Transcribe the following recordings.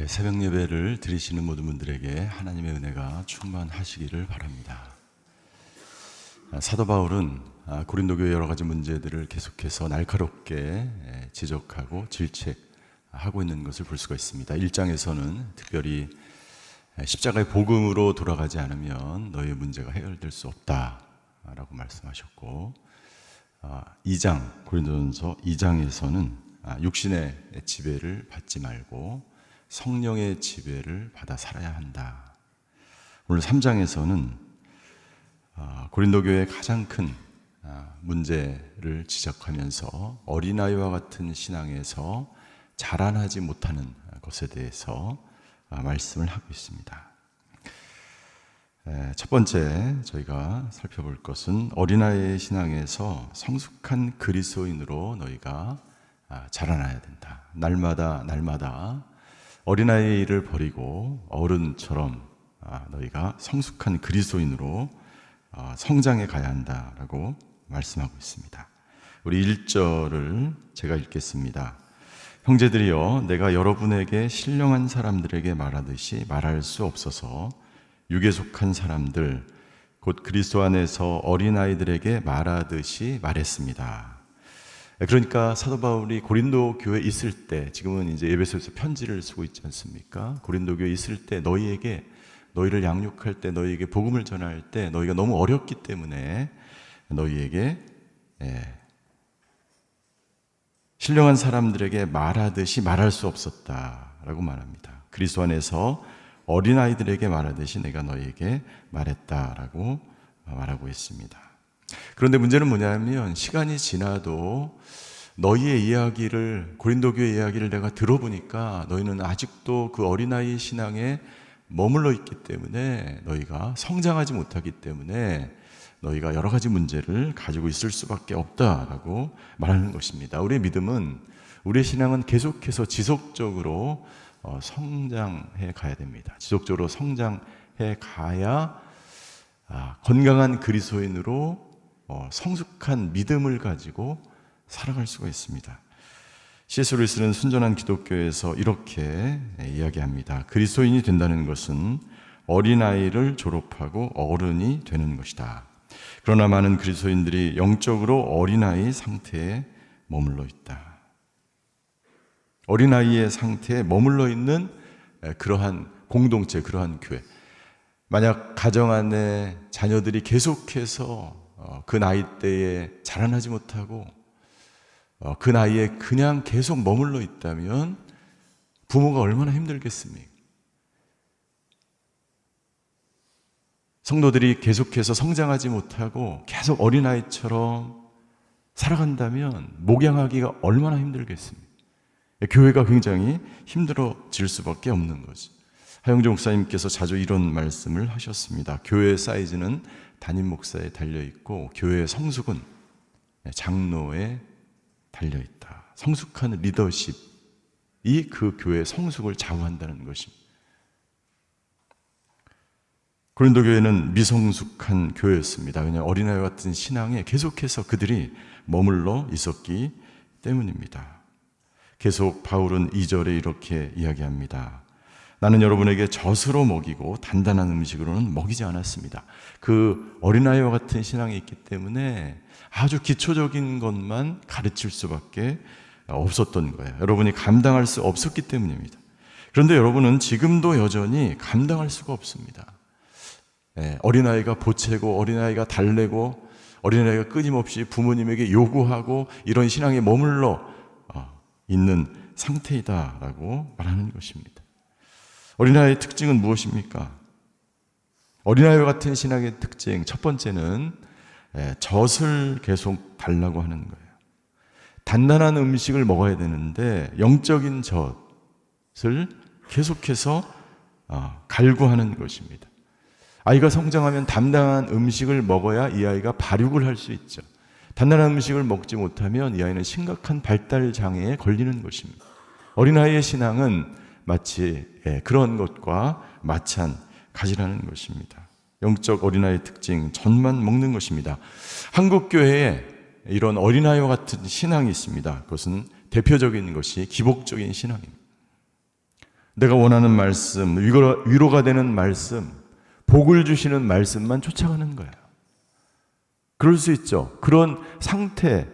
새벽 예배를 드리시는 모든 분들에게 하나님의 은혜가 충만하시기를 바랍니다. 사도 바울은 고린도 교회 여러 가지 문제들을 계속해서 날카롭게 지적하고 질책하고 있는 것을 볼 수가 있습니다. 1장에서는 특별히 십자가의 복음으로 돌아가지 않으면 너희의 문제가 해결될 수 없다라고 말씀하셨고, 2장 고린도전서 2장에서는 육신의 지배를 받지 말고 성령의 지배를 받아 살아야 한다. 오늘 3장에서는 고린도 교회의 가장 큰 문제를 지적하면서 어린아이와 같은 신앙에서 자라나지 못하는 것에 대해서 말씀을 하고 있습니다. 첫 번째 저희가 살펴볼 것은 어린아이의 신앙에서 성숙한 그리스도인으로 너희가 자라나야 된다. 날마다 어린아이를 버리고 어른처럼 너희가 성숙한 그리스도인으로 성장해 가야 한다라고 말씀하고 있습니다. 우리 1절을 제가 읽겠습니다. 형제들이여, 내가 여러분에게 신령한 사람들에게 말하듯이 말할 수 없어서 육에 속한 사람들 곧 그리스도 안에서 어린아이들에게 말하듯이 말했습니다. 그러니까 사도 바울이 고린도 교회에 있을 때, 지금은 이제 에베소에서 편지를 쓰고 있지 않습니까? 고린도 교회에 있을 때 너희를 양육할 때, 너희에게 복음을 전할 때 너희가 너무 어렸기 때문에 너희에게 신령한 사람들에게 말하듯이 말할 수 없었다라고 말합니다. 그리스도 안에서 어린아이들에게 말하듯이 내가 너희에게 말했다라고 말하고 있습니다. 그런데 문제는 뭐냐면, 시간이 지나도 너희의 이야기를, 고린도 교회 이야기를 내가 들어보니까 너희는 아직도 그 어린아이 신앙에 머물러 있기 때문에, 너희가 성장하지 못하기 때문에 너희가 여러 가지 문제를 가지고 있을 수밖에 없다라고 말하는 것입니다. 우리의 믿음은, 우리의 신앙은 계속해서 지속적으로 성장해 가야 됩니다. 지속적으로 성장해 가야 건강한 그리스도인으로 성숙한 믿음을 가지고 살아갈 수가 있습니다. C.S. 루이스는 순전한 기독교에서 이렇게 이야기합니다. 그리스도인이 된다는 것은 어린아이를 졸업하고 어른이 되는 것이다. 그러나 많은 그리스도인들이 영적으로 어린아이 상태에 머물러 있다. 어린아이의 상태에 머물러 있는 그러한 공동체, 그러한 교회. 만약 가정 안에 자녀들이 계속해서 그 나이대에 자라나지 못하고 그 나이에 그냥 계속 머물러 있다면 부모가 얼마나 힘들겠습니까? 성도들이 계속해서 성장하지 못하고 계속 어린아이처럼 살아간다면 목양하기가 얼마나 힘들겠습니까? 교회가 굉장히 힘들어질 수밖에 없는 거죠. 하영조 목사님께서 자주 이런 말씀을 하셨습니다. 교회의 사이즈는 담임 목사에 달려있고 교회의 성숙은 장로에 달려있다. 성숙한 리더십이 그 교회의 성숙을 좌우한다는 것입니다. 고린도 교회는 미성숙한 교회였습니다. 왜냐하면 어린아이 같은 신앙에 계속해서 그들이 머물러 있었기 때문입니다. 계속 바울은 2절에 이렇게 이야기합니다. 나는 여러분에게 젖으로 먹이고 단단한 음식으로는 먹이지 않았습니다. 그 어린아이와 같은 신앙이 있기 때문에 아주 기초적인 것만 가르칠 수밖에 없었던 거예요. 여러분이 감당할 수 없었기 때문입니다. 그런데 여러분은 지금도 여전히 감당할 수가 없습니다. 어린아이가 보채고, 어린아이가 달래고, 어린아이가 끊임없이 부모님에게 요구하고, 이런 신앙에 머물러 있는 상태이다라고 말하는 것입니다. 어린아이의 특징은 무엇입니까? 어린아이와 같은 신앙의 특징, 첫 번째는 젖을 계속 달라고 하는 거예요. 단단한 음식을 먹어야 되는데 영적인 젖을 계속해서 갈구하는 것입니다. 아이가 성장하면 단단한 음식을 먹어야 이 아이가 발육을 할 수 있죠. 단단한 음식을 먹지 못하면 이 아이는 심각한 발달 장애에 걸리는 것입니다. 어린아이의 신앙은 마치 그런 것과 마찬가지라는 것입니다. 영적 어린아이의 특징, 젖만 먹는 것입니다. 한국 교회에 이런 어린아이와 같은 신앙이 있습니다. 그것은 대표적인 것이 기복적인 신앙입니다. 내가 원하는 말씀, 위로가 되는 말씀, 복을 주시는 말씀만 쫓아가는 거예요. 그럴 수 있죠. 그런 상태,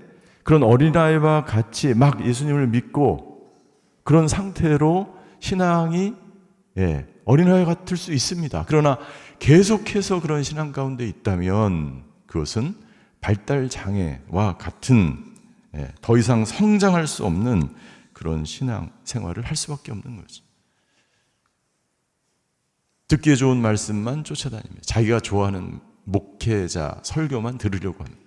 그런 어린아이와 같이 막 예수님을 믿고 그런 상태로 신앙이 어린아이 같을 수 있습니다. 그러나 계속해서 그런 신앙 가운데 있다면 그것은 발달 장애와 같은 더 이상 성장할 수 없는 그런 신앙 생활을 할 수밖에 없는 거죠. 듣기에 좋은 말씀만 쫓아다니며 자기가 좋아하는 목회자 설교만 들으려고 하는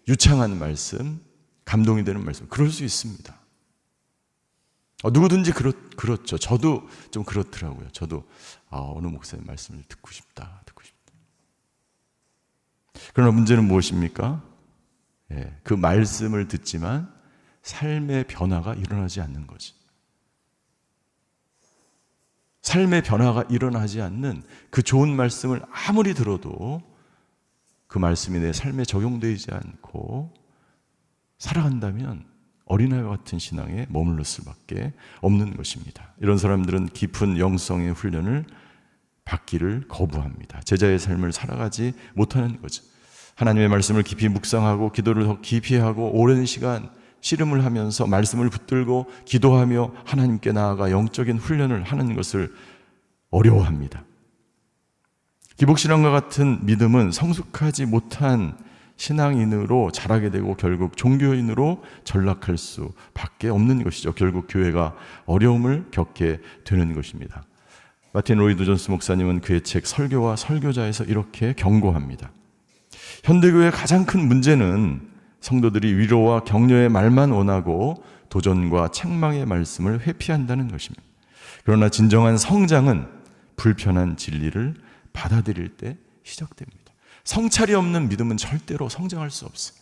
유창한 말씀, 감동이 되는 말씀, 그럴 수 있습니다. 누구든지 그렇죠. 저도 좀 그렇더라고요. 저도 어느 목사님 말씀을 듣고 싶다. 그러나 문제는 무엇입니까? 그 말씀을 듣지만 삶의 변화가 일어나지 않는 거지. 삶의 변화가 일어나지 않는 그 좋은 말씀을 아무리 들어도 그 말씀이 내 삶에 적용되지 않고 살아간다면 어린아이와 같은 신앙에 머물렀을 수밖에 없는 것입니다. 이런 사람들은 깊은 영성의 훈련을 받기를 거부합니다. 제자의 삶을 살아가지 못하는 거죠. 하나님의 말씀을 깊이 묵상하고 기도를 더 깊이 하고 오랜 시간 씨름을 하면서 말씀을 붙들고 기도하며 하나님께 나아가 영적인 훈련을 하는 것을 어려워합니다. 기복신앙과 같은 믿음은 성숙하지 못한 신앙인으로 자라게 되고 결국 종교인으로 전락할 수밖에 없는 것이죠. 결국 교회가 어려움을 겪게 되는 것입니다. 마틴 로이드 존스 목사님은 그의 책 설교와 설교자에서 이렇게 경고합니다. 현대교회의 가장 큰 문제는 성도들이 위로와 격려의 말만 원하고 도전과 책망의 말씀을 회피한다는 것입니다. 그러나 진정한 성장은 불편한 진리를 받아들일 때 시작됩니다. 성찰이 없는 믿음은 절대로 성장할 수 없어요.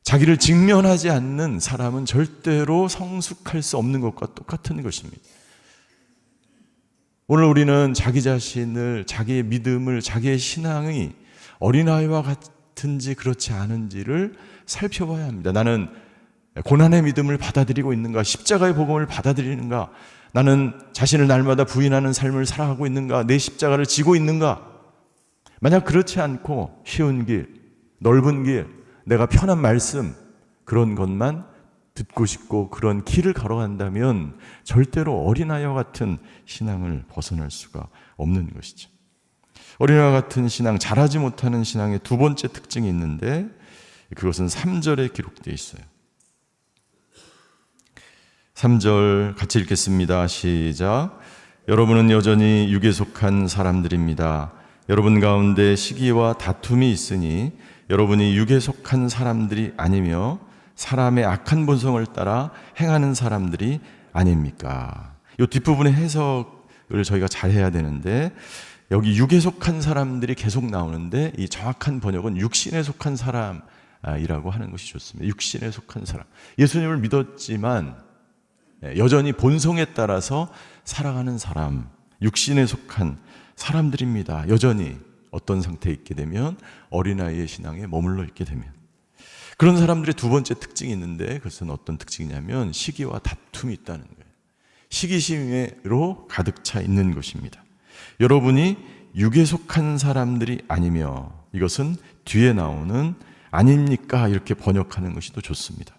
자기를 직면하지 않는 사람은 절대로 성숙할 수 없는 것과 똑같은 것입니다. 오늘 우리는 자기 자신을, 자기의 믿음을, 자기의 신앙이 어린아이와 같은지 그렇지 않은지를 살펴봐야 합니다. 나는 고난의 믿음을 받아들이고 있는가? 십자가의 복음을 받아들이는가? 나는 자신을 날마다 부인하는 삶을 살아가고 있는가? 내 십자가를 지고 있는가? 만약 그렇지 않고 쉬운 길, 넓은 길, 내가 편한 말씀 그런 것만 듣고 싶고 그런 길을 걸어간다면 절대로 어린아이와 같은 신앙을 벗어날 수가 없는 것이죠. 어린아이와 같은 신앙, 자라지 못하는 신앙의 두 번째 특징이 있는데 그것은 3절에 기록되어 있어요. 3절 같이 읽겠습니다. 시작. 여러분은 여전히 육에 속한 사람들입니다. 여러분 가운데 시기와 다툼이 있으니 여러분이 육에 속한 사람들이 아니며 사람의 악한 본성을 따라 행하는 사람들이 아닙니까? 이 뒷부분의 해석을 저희가 잘 해야 되는데 여기 육에 속한 사람들이 계속 나오는데 이 정확한 번역은 육신에 속한 사람이라고 하는 것이 좋습니다. 육신에 속한 사람. 예수님을 믿었지만 여전히 본성에 따라서 살아가는 사람, 육신에 속한 사람들입니다. 여전히 어떤 상태에 있게 되면 어린아이의 신앙에 머물러 있게 되면 그런 사람들의 두 번째 특징이 있는데 그것은 어떤 특징이냐면 시기와 다툼이 있다는 거예요. 시기심으로 가득 차 있는 것입니다. 여러분이 육에 속한 사람들이 아니며 이것은 뒤에 나오는 아닙니까? 이렇게 번역하는 것이 더 좋습니다.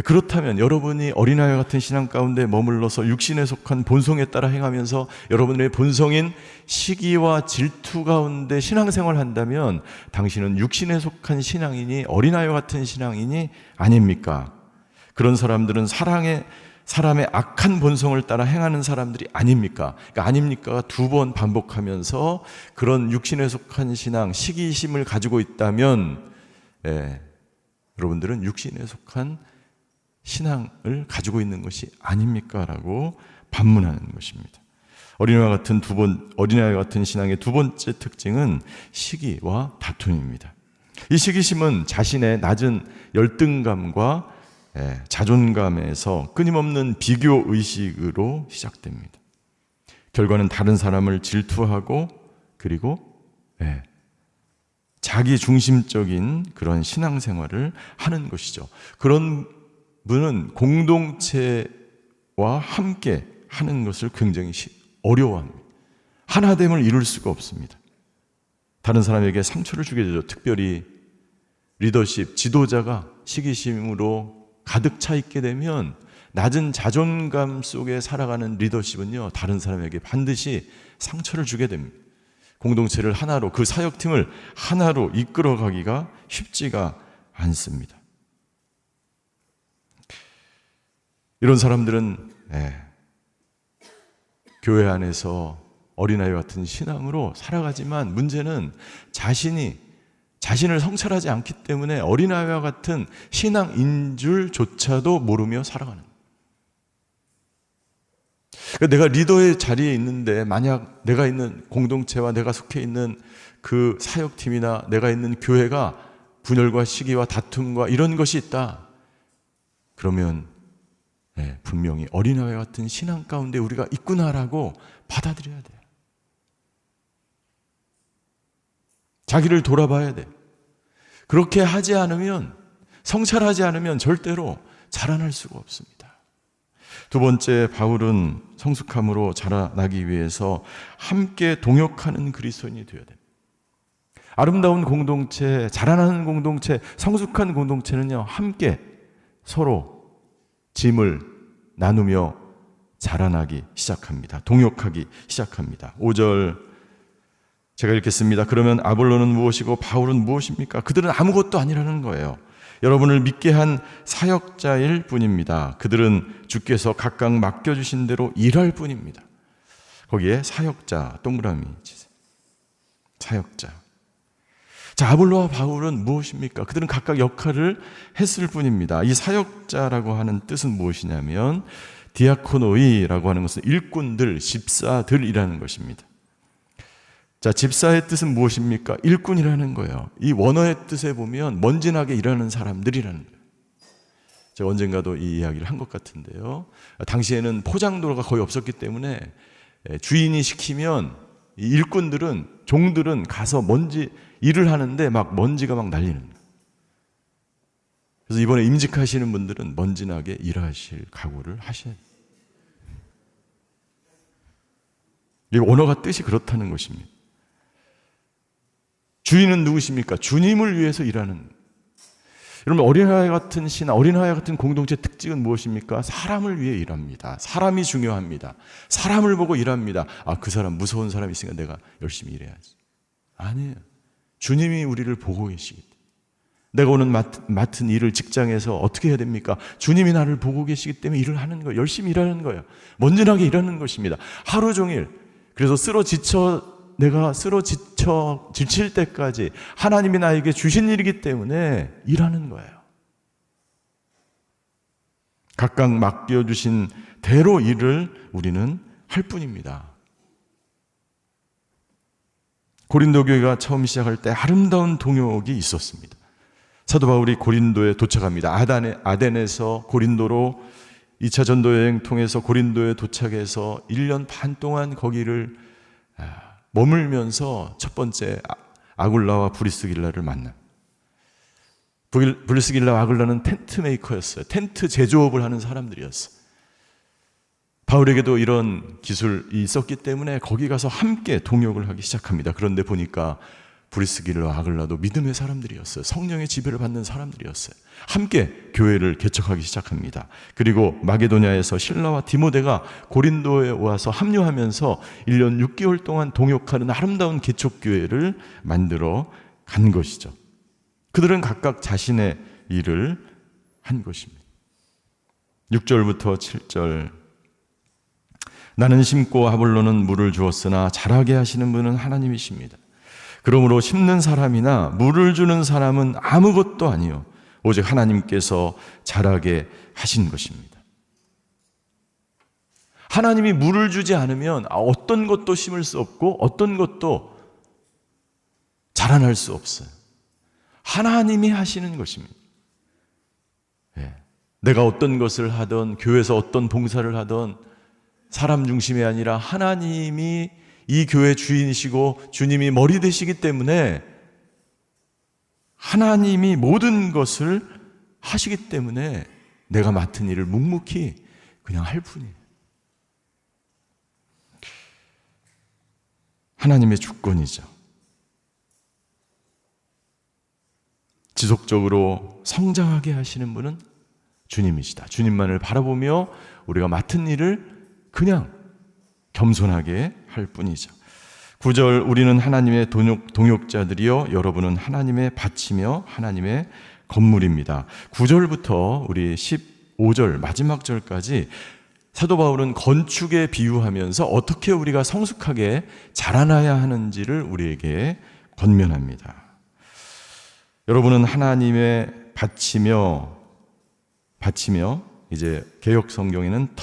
그렇다면 여러분이 어린아이와 같은 신앙 가운데 머물러서 육신에 속한 본성에 따라 행하면서 여러분의 본성인 시기와 질투 가운데 신앙생활을 한다면 당신은 육신에 속한 신앙이니 어린아이와 같은 신앙이니 아닙니까? 그런 사람들은 사람의 악한 본성을 따라 행하는 사람들이 아닙니까? 그러니까 아닙니까가 두 번 반복하면서 그런 육신에 속한 신앙, 시기심을 가지고 있다면 여러분들은 육신에 속한 신앙을 가지고 있는 것이 아닙니까? 라고 반문하는 것입니다. 어린아이와 같은 신앙의 두 번째 특징은 시기와 다툼입니다. 이 시기심은 자신의 낮은 열등감과 자존감에서 끊임없는 비교 의식으로 시작됩니다. 결과는 다른 사람을 질투하고 그리고 자기 중심적인 그런 신앙생활을 하는 것이죠. 그런 분은 공동체와 함께 하는 것을 굉장히 어려워합니다. 하나됨을 이룰 수가 없습니다. 다른 사람에게 상처를 주게 되죠. 특별히 리더십, 지도자가 시기심으로 가득 차 있게 되면 낮은 자존감 속에 살아가는 리더십은요, 다른 사람에게 반드시 상처를 주게 됩니다. 공동체를 하나로, 그 사역팀을 하나로 이끌어가기가 쉽지가 않습니다. 이런 사람들은 교회 안에서 어린아이 같은 신앙으로 살아가지만 문제는 자신을 성찰하지 않기 때문에 어린아이와 같은 신앙인 줄조차도 모르며 살아가는. 내가 리더의 자리에 있는데 만약 내가 있는 공동체와 내가 속해 있는 그 사역팀이나 내가 있는 교회가 분열과 시기와 다툼과 이런 것이 있다. 그러면 분명히 어린아이 같은 신앙 가운데 우리가 있구나라고 받아들여야 돼요. 자기를 돌아봐야 돼. 그렇게 하지 않으면, 성찰하지 않으면 절대로 자라날 수가 없습니다. 두 번째, 바울은 성숙함으로 자라나기 위해서 함께 동역하는 그리스도인이 되어야 됩니다. 아름다운 공동체, 자라나는 공동체, 성숙한 공동체는요, 함께 서로 짐을 나누며 자라나기 시작합니다. 동역하기 시작합니다. 5절 제가 읽겠습니다. 그러면 아볼로는 무엇이고 바울은 무엇입니까? 그들은 아무것도 아니라는 거예요. 여러분을 믿게 한 사역자일 뿐입니다. 그들은 주께서 각각 맡겨주신 대로 일할 뿐입니다. 거기에 사역자 동그라미 치세요. 사역자. 자, 아볼로와 바울은 무엇입니까? 그들은 각각 역할을 했을 뿐입니다. 이 사역자라고 하는 뜻은 무엇이냐면 디아코노이라고 하는 것은 일꾼들, 집사들이라는 것입니다. 자, 집사의 뜻은 무엇입니까? 일꾼이라는 거예요. 이 원어의 뜻에 보면 먼지나게 일하는 사람들이라는 거예요. 제가 언젠가도 이 이야기를 한 것 같은데요. 당시에는 포장도로가 거의 없었기 때문에 주인이 시키면 이 일꾼들은, 종들은 가서 일을 하는데 먼지가 날리는 거예요. 그래서 이번에 임직하시는 분들은 먼지나게 일하실 각오를 하셔야 돼요. 이 원어가 뜻이 그렇다는 것입니다. 주인은 누구십니까? 주님을 위해서 일하는. 여러분, 어린아이 같은 신앙, 어린아이 같은 공동체 특징은 무엇입니까? 사람을 위해 일합니다. 사람이 중요합니다. 사람을 보고 일합니다. 그 사람 무서운 사람이 있으니까 내가 열심히 일해야지. 아니에요. 주님이 우리를 보고 계시기 때문에. 내가 오늘 맡은 일을 직장에서 어떻게 해야 됩니까? 주님이 나를 보고 계시기 때문에 일을 하는 거예요. 열심히 일하는 거예요. 먼지나게 일하는 것입니다. 하루 종일. 그래서 내가 지칠 때까지 하나님이 나에게 주신 일이기 때문에 일하는 거예요. 각각 맡겨주신 대로 일을 우리는 할 뿐입니다. 고린도 교회가 처음 시작할 때 아름다운 동역이 있었습니다. 사도 바울이 고린도에 도착합니다. 아덴에서 고린도로 2차 전도 여행 통해서 고린도에 도착해서 1년 반 동안 거기를 머물면서 첫 번째 아굴라와 브리스길라를 만나. 브리스길라와 아굴라는 텐트 메이커였어요. 텐트 제조업을 하는 사람들이었어요. 바울에게도 이런 기술이 있었기 때문에 거기 가서 함께 동역을 하기 시작합니다. 그런데 보니까 브리스길라와 아굴라도 믿음의 사람들이었어요. 성령의 지배를 받는 사람들이었어요. 함께 교회를 개척하기 시작합니다. 그리고 마게도냐에서 실라와 디모데가 고린도에 와서 합류하면서 1년 6개월 동안 동역하는 아름다운 개척교회를 만들어 간 것이죠. 그들은 각각 자신의 일을 한 것입니다. 6절부터 7절. 나는 심고 아볼로는 물을 주었으나 자라게 하시는 분은 하나님이십니다. 그러므로 심는 사람이나 물을 주는 사람은 아무것도 아니요 오직 하나님께서 자라게 하신 것입니다. 하나님이 물을 주지 않으면 어떤 것도 심을 수 없고 어떤 것도 자라날 수 없어요. 하나님이 하시는 것입니다. 내가 어떤 것을 하든 교회에서 어떤 봉사를 하든 사람 중심이 아니라 하나님이 이 교회 주인이시고 주님이 머리 되시기 때문에 하나님이 모든 것을 하시기 때문에 내가 맡은 일을 묵묵히 그냥 할 뿐이에요. 하나님의 주권이죠. 지속적으로 성장하게 하시는 분은 주님이시다. 주님만을 바라보며 우리가 맡은 일을 그냥 겸손하게 할 뿐이죠. 9절, 우리는 하나님의 동역자들이요 여러분은 하나님의 밭이며 하나님의 건물입니다. 9절부터 우리 15절 마지막 절까지 사도 바울은 건축에 비유하면서 어떻게 우리가 성숙하게 자라나야 하는지를 우리에게 권면합니다. 여러분은 하나님의 밭이며 이제 개역 성경에는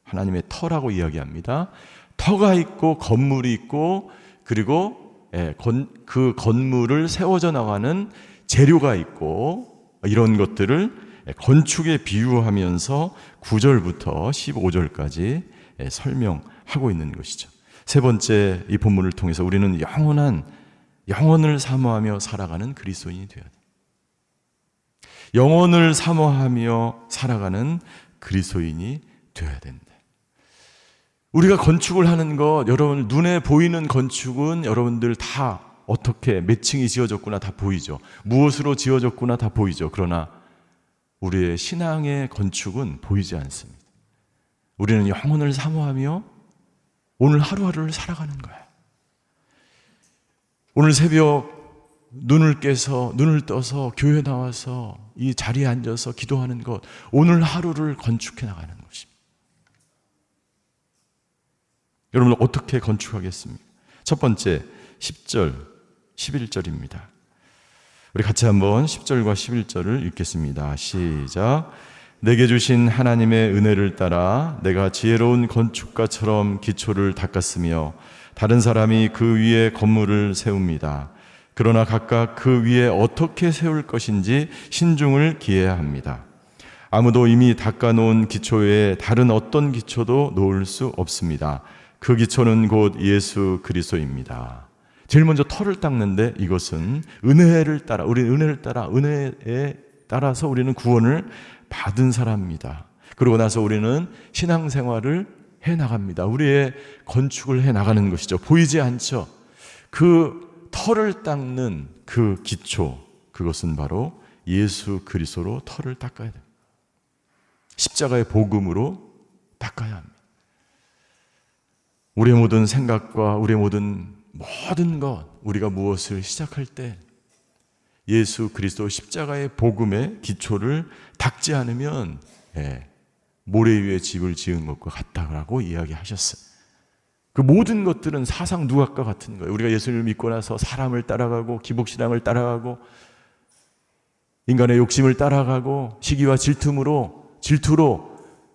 하나님의 터라고 이야기합니다. 터가 있고 건물이 있고 그리고 그 건물을 세워져 나가는 재료가 있고 이런 것들을 건축에 비유하면서 9절부터 15절까지 설명하고 있는 것이죠. 세 번째, 이 본문을 통해서 우리는 영원을 사모하며 살아가는 그리스도인이 되어야 돼. 영원을 사모하며 살아가는 그리스도인이 되어야 된다. 우리가 건축을 하는 것, 여러분 눈에 보이는 건축은 여러분들 다 어떻게 몇 층이 지어졌구나 다 보이죠. 무엇으로 지어졌구나 다 보이죠. 그러나 우리의 신앙의 건축은 보이지 않습니다. 우리는 영혼을 사모하며 오늘 하루하루를 살아가는 거야. 오늘 새벽 눈을 깨서 눈을 떠서 교회 나와서 이 자리에 앉아서 기도하는 것, 오늘 하루를 건축해 나가는 것입니다. 여러분 어떻게 건축하겠습니까? 첫 번째 10절, 11절입니다. 우리 같이 한번 10절과 11절을 읽겠습니다. 시작. 내게 주신 하나님의 은혜를 따라 내가 지혜로운 건축가처럼 기초를 닦았으며 다른 사람이 그 위에 건물을 세웁니다. 그러나 각각 그 위에 어떻게 세울 것인지 신중을 기해야 합니다. 아무도 이미 닦아놓은 기초 외에 다른 어떤 기초도 놓을 수 없습니다. 그 기초는 곧 예수 그리스도입니다. 제일 먼저 터를 닦는데 이것은 은혜를 따라, 은혜에 따라서 우리는 구원을 받은 사람입니다. 그러고 나서 우리는 신앙생활을 해나갑니다. 우리의 건축을 해나가는 것이죠. 보이지 않죠. 그 터를 닦는 그 기초, 그것은 바로 예수 그리스도로 터를 닦아야 됩니다. 십자가의 복음으로 닦아야 합니다. 우리의 모든 생각과 우리의 모든 것, 우리가 무엇을 시작할 때 예수 그리스도 십자가의 복음의 기초를 닦지 않으면 모래 위에 집을 지은 것과 같다고 이야기하셨어요. 그 모든 것들은 사상 누각과 같은 거예요. 우리가 예수님을 믿고 나서 사람을 따라가고 기복신앙을 따라가고 인간의 욕심을 따라가고 시기와 질투로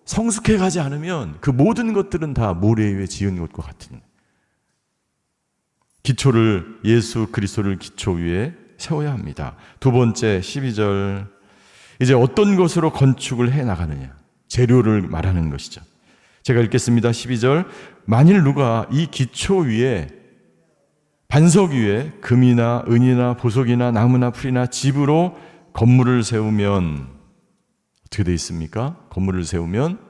성숙해 가지 않으면 그 모든 것들은 다 모래 위에 지은 것과 같은 거예요. 기초를 예수 그리스도를 기초 위에 세워야 합니다. 두 번째 12절, 이제 어떤 것으로 건축을 해나가느냐, 재료를 말하는 것이죠. 제가 읽겠습니다. 12절, 만일 누가 이 기초 위에 반석 위에 금이나 은이나 보석이나 나무나 풀이나 집으로 건물을 세우면 어떻게 되어 있습니까? 건물을 세우면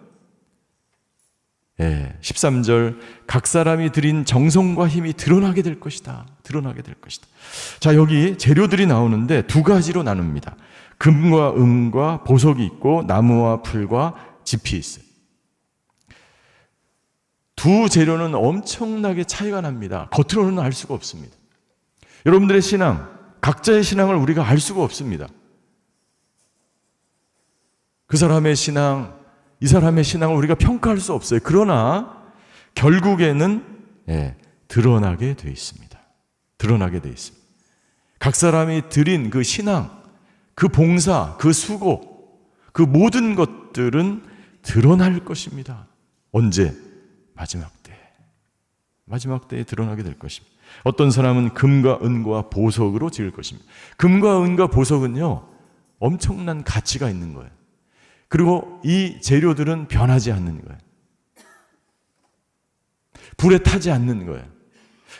13절, 각 사람이 들인 정성과 힘이 드러나게 될 것이다. 자, 여기 재료들이 나오는데 두 가지로 나눕니다. 금과 은과 보석이 있고 나무와 풀과 짚이 있어요. 두 재료는 엄청나게 차이가 납니다. 겉으로는 알 수가 없습니다. 여러분들의 신앙, 각자의 신앙을 우리가 알 수가 없습니다. 그 사람의 신앙, 이 사람의 신앙을 우리가 평가할 수 없어요. 그러나 결국에는 드러나게 되어 있습니다. 각 사람이 드린 그 신앙, 그 봉사, 그 수고, 그 모든 것들은 드러날 것입니다. 언제? 마지막 때에 드러나게 될 것입니다. 어떤 사람은 금과 은과 보석으로 지을 것입니다. 금과 은과 보석은요, 엄청난 가치가 있는 거예요. 그리고 이 재료들은 변하지 않는 거예요. 불에 타지 않는 거예요.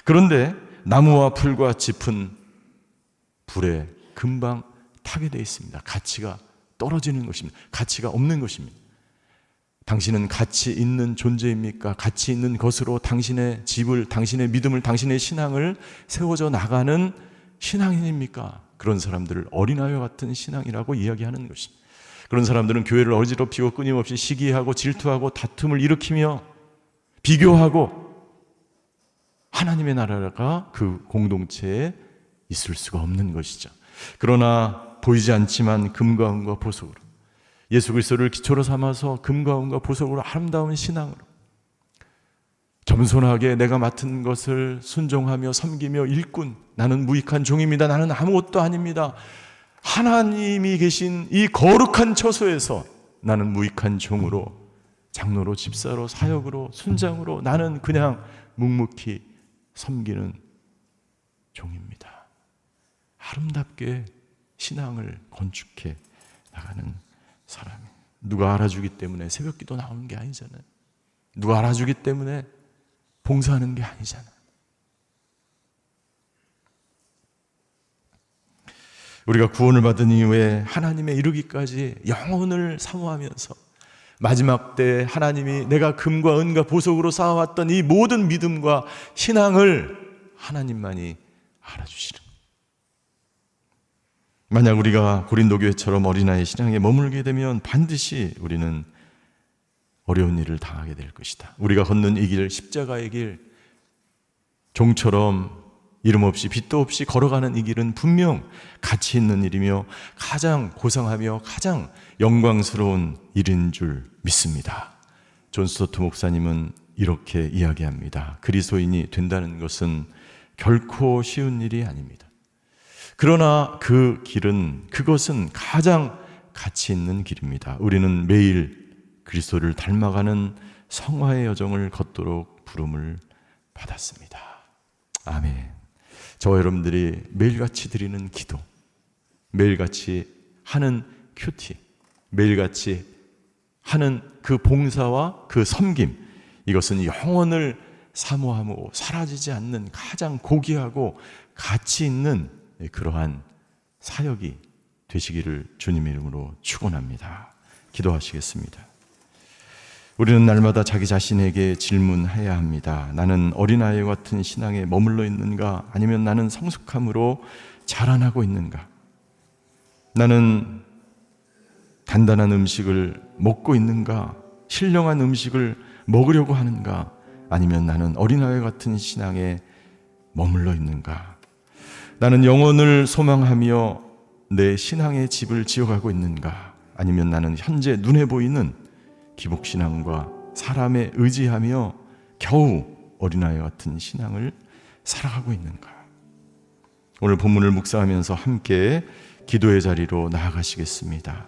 그런데 나무와 풀과 짚은 불에 금방 타게 되어 있습니다. 가치가 떨어지는 것입니다. 가치가 없는 것입니다. 당신은 가치 있는 존재입니까? 가치 있는 것으로 당신의 집을, 당신의 믿음을, 당신의 신앙을 세워져 나가는 신앙인입니까? 그런 사람들을 어린아이와 같은 신앙이라고 이야기하는 것입니다. 그런 사람들은 교회를 어지럽히고 끊임없이 시기하고 질투하고 다툼을 일으키며 비교하고 하나님의 나라가 그 공동체에 있을 수가 없는 것이죠. 그러나 보이지 않지만 금과 은과 보석으로 예수 그리스도를 기초로 삼아서 금과 은과 보석으로 아름다운 신앙으로 겸손하게 내가 맡은 것을 순종하며 섬기며 일꾼, 나는 무익한 종입니다. 나는 아무것도 아닙니다. 하나님이 계신 이 거룩한 처소에서 나는 무익한 종으로, 장로로, 집사로, 사역으로, 순장으로 나는 그냥 묵묵히 섬기는 종입니다. 아름답게 신앙을 건축해 나가는 사람이, 누가 알아주기 때문에 새벽기도 나오는 게 아니잖아요. 누가 알아주기 때문에 봉사하는 게 아니잖아요. 우리가 구원을 받은 이후에 하나님에 이르기까지 영혼을 사모하면서 마지막 때 하나님이 내가 금과 은과 보석으로 쌓아왔던 이 모든 믿음과 신앙을 하나님만이 알아주시는 거예요. 만약 우리가 고린도 교회처럼 어린아이 신앙에 머물게 되면 반드시 우리는 어려운 일을 당하게 될 것이다. 우리가 걷는 이 길, 십자가의 길, 종처럼 이름 없이 빛도 없이 걸어가는 이 길은 분명 가치 있는 일이며 가장 고상하며 가장 영광스러운 일인 줄 믿습니다. 존 스토트 목사님은 이렇게 이야기합니다. 그리스도인이 된다는 것은 결코 쉬운 일이 아닙니다. 그러나 그 길은, 그것은 가장 가치 있는 길입니다. 우리는 매일 그리스도를 닮아가는 성화의 여정을 걷도록 부름을 받았습니다. 아멘. 저와 여러분들이 매일같이 드리는 기도, 매일같이 하는 큐티, 매일같이 하는 그 봉사와 그 섬김, 이것은 영혼을 사모하고 사라지지 않는 가장 고귀하고 가치 있는 그러한 사역이 되시기를 주님의 이름으로 축원합니다. 기도하시겠습니다. 우리는 날마다 자기 자신에게 질문해야 합니다. 나는 어린아이 같은 신앙에 머물러 있는가? 아니면 나는 성숙함으로 자라나고 있는가? 나는 단단한 음식을 먹고 있는가? 신령한 음식을 먹으려고 하는가? 아니면 나는 어린아이 같은 신앙에 머물러 있는가? 나는 영혼을 소망하며 내 신앙의 집을 지어가고 있는가? 아니면 나는 현재 눈에 보이는 기복신앙과 사람에 의지하며 겨우 어린아이 같은 신앙을 살아가고 있는가? 오늘 본문을 묵상하면서 함께 기도의 자리로 나아가시겠습니다.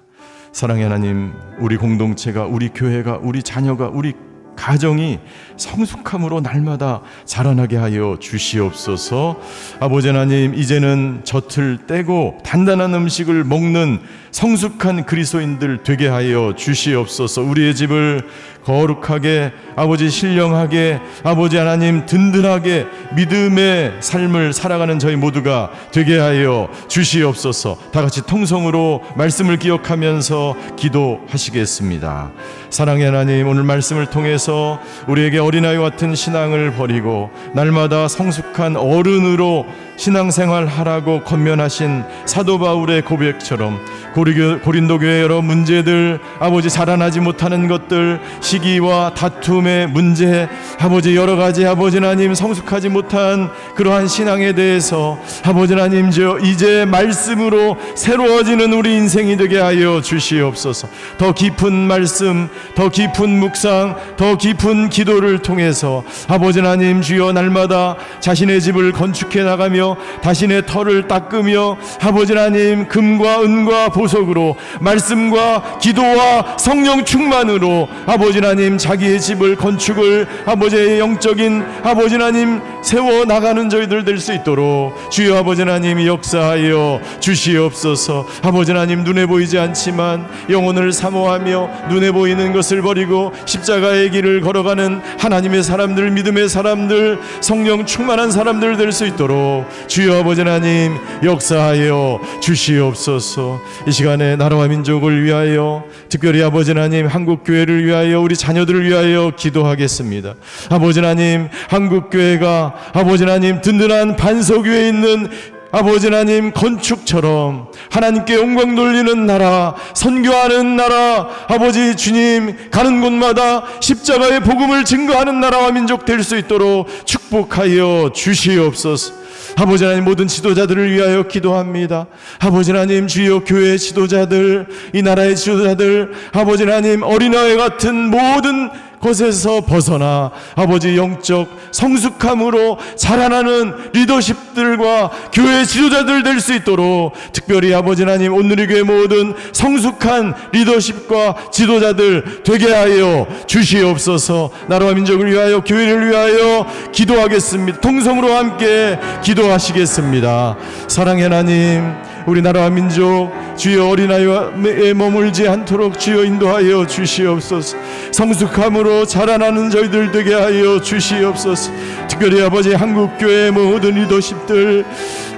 사랑의 하나님, 우리 공동체가, 우리 교회가, 우리 자녀가, 우리 가정이 성숙함으로 날마다 자라나게 하여 주시옵소서. 아버지 하나님, 이제는 젖을 떼고 단단한 음식을 먹는 성숙한 그리스도인들 되게 하여 주시옵소서. 우리의 집을 거룩하게, 아버지 신령하게, 아버지 하나님 든든하게 믿음의 삶을 살아가는 저희 모두가 되게 하여 주시옵소서. 다 같이 통성으로 말씀을 기억하면서 기도하시겠습니다. 사랑의 하나님, 오늘 말씀을 통해서 우리에게 어린아이 같은 신앙을 버리고 날마다 성숙한 어른으로 신앙생활하라고 권면하신 사도 바울의 고백처럼 고린도 교회 여러 문제들, 아버지 자라나지 못하는 것들, 시기와 다툼의 문제, 아버지 여러 가지, 아버지 하나님 성숙하지 못한 그러한 신앙에 대해서 아버지 하나님 이제 말씀으로 새로워지는 우리 인생이 되게 하여 주시옵소서. 더 깊은 말씀, 더 깊은 묵상, 더 깊은 기도를 통해서 아버지 하나님 주여 날마다 자신의 집을 건축해 나가며 자신의 터를 닦으며 아버지 하나님 금과 은과 보석으로 말씀과 기도와 성령 충만으로 아버지 하나님 자기의 집을 건축을 아버지의 영적인 아버지 하나님 세워나가는 저희들 될 수 있도록 주여 아버지 하나님 역사하여 주시옵소서. 아버지 하나님 눈에 보이지 않지만 영혼을 사모하며 눈에 보이는 것을 버리고 십자가의 길을 걸어가는 하나님의 사람들, 믿음의 사람들, 성령 충만한 사람들 될 수 있도록 주여 아버지 하나님 역사하여 주시옵소서. 이 시간에 나라와 민족을 위하여, 특별히 아버지 하나님 한국교회를 위하여, 우리 자녀들을 위하여 기도하겠습니다. 아버지 하나님 한국교회가 아버지 하나님 든든한 반석 위에 있는 아버지 하나님 건축처럼 하나님께 영광 돌리는 나라, 선교하는 나라, 아버지 주님 가는 곳마다 십자가의 복음을 증거하는 나라와 민족 될 수 있도록 축복하여 주시옵소서. 아버지 하나님 모든 지도자들을 위하여 기도합니다. 아버지 하나님 주여 교회의 지도자들, 이 나라의 지도자들, 아버지 하나님 어린아이 같은 모든 것에서 벗어나 아버지 영적 성숙함으로 자라나는 리더십들과 교회 지도자들 될 수 있도록 특별히 아버지 하나님 오늘의 교회 모든 성숙한 리더십과 지도자들 되게 하여 주시옵소서. 나라와 민족을 위하여 교회를 위하여 기도하겠습니다. 통성으로 함께 기도하시겠습니다. 사랑의 하나님, 우리 나라와 민족 주여 어린아이에 머물지 않도록 주여 인도하여 주시옵소서. 성숙함으로 자라나는 저희들 되게 하여 주시옵소서. 특별히 아버지 한국교회 모든 리더십들,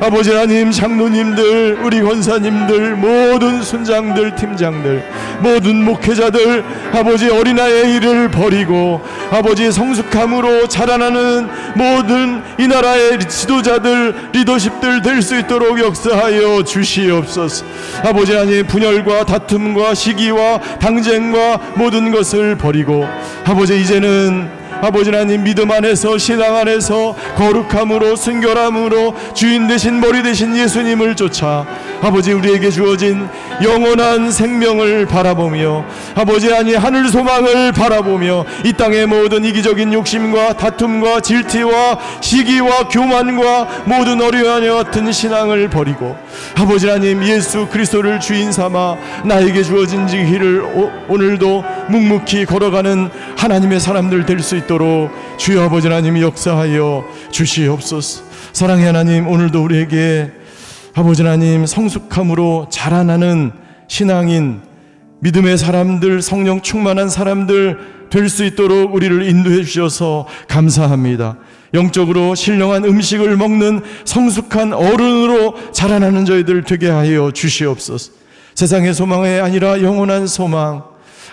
아버지 하나님 장로님들, 우리 권사님들, 모든 순장들, 팀장들, 모든 목회자들, 아버지 어린아이의 일을 버리고 아버지 성숙함으로 자라나는 모든 이 나라의 지도자들, 리더십들 될 수 있도록 역사하여 주시옵소서. 아버지 하나님 분열과 다툼과 시기와 당쟁과 모든 것을 버리고 아버지 이제는 아버지 하나님 믿음 안에서, 신앙 안에서 거룩함으로, 순결함으로 주인 되신 머리 되신 예수님을 쫓아 아버지 우리에게 주어진 영원한 생명을 바라보며 아버지 하나님 하늘 소망을 바라보며 이 땅의 모든 이기적인 욕심과 다툼과 질투와 시기와 교만과 모든 어린아이와 같은 신앙을 버리고 아버지 하나님 예수 그리스도를 주인 삼아 나에게 주어진 길을 오늘도 묵묵히 걸어가는 하나님의 사람들 될 수 있도록 주여 아버지 하나님 역사하여 주시옵소서. 사랑의 하나님, 오늘도 우리에게 아버지 하나님 성숙함으로 자라나는 신앙인, 믿음의 사람들, 성령 충만한 사람들 될 수 있도록 우리를 인도해 주셔서 감사합니다. 영적으로 신령한 음식을 먹는 성숙한 어른으로 자라나는 저희들 되게 하여 주시옵소서. 세상의 소망이 아니라 영원한 소망,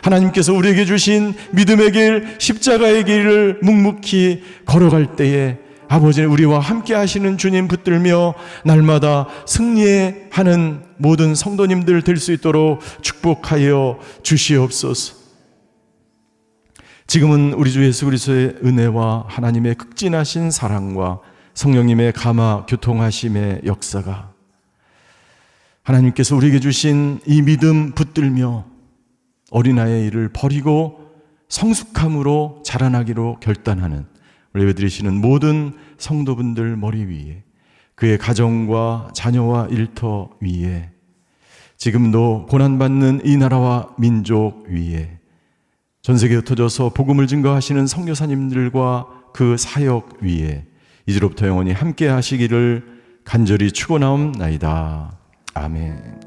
하나님께서 우리에게 주신 믿음의 길, 십자가의 길을 묵묵히 걸어갈 때에 아버지 우리와 함께 하시는 주님 붙들며 날마다 승리하는 모든 성도님들 될 수 있도록 축복하여 주시옵소서. 지금은 우리 주 예수 그리스도의 은혜와 하나님의 극진하신 사랑과 성령님의 감화 교통하심의 역사가 하나님께서 우리에게 주신 이 믿음 붙들며 어린아이의 일을 버리고 성숙함으로 자라나기로 결단하는 예배드리시는 모든 성도분들 머리 위에, 그의 가정과 자녀와 일터 위에, 지금도 고난받는 이 나라와 민족 위에, 전세계에 흩어져서 복음을 증거하시는 선교사님들과 그 사역 위에 이제로부터 영원히 함께 하시기를 간절히 축원하옵나이다. 아멘.